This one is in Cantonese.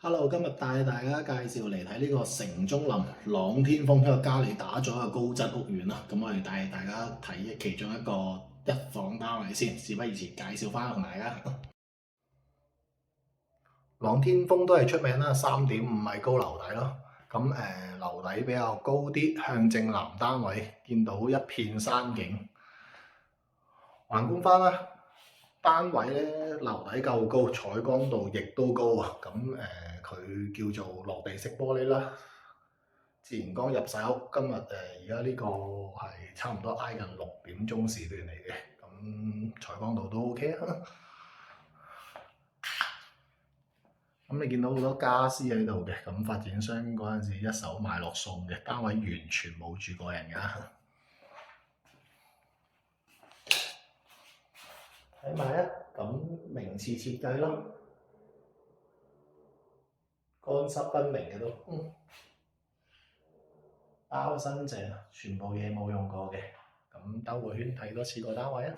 Hello，今日帶大家介紹嚟睇呢個城中林朗天峰一個嘉里打造嘅高質屋苑啦。咁我哋帶大家睇其中一個一房單位先。事不宜遲，介紹翻同大家。朗天峰都係出名啦，3.5米高樓底咯。咁樓底比較高啲，向正南單位見到一片山景。橫觀翻啦，單位咧樓底夠高，採光度亦都高啊。咁佢叫做落地式玻璃啦，自然光入晒屋。今日而家呢個係差唔多挨近6點鐘時段嚟嘅，咁採光度都 OK 啊。咁你見到好多家私喺度嘅，咁發展商嗰陣時一手買落送嘅，單位完全冇住過人㗎。睇埋啊，咁名次設計咯，乾濕分明嘅都，包新淨，全部嘢冇用過嘅。咁兜個圈睇多次個單位啊！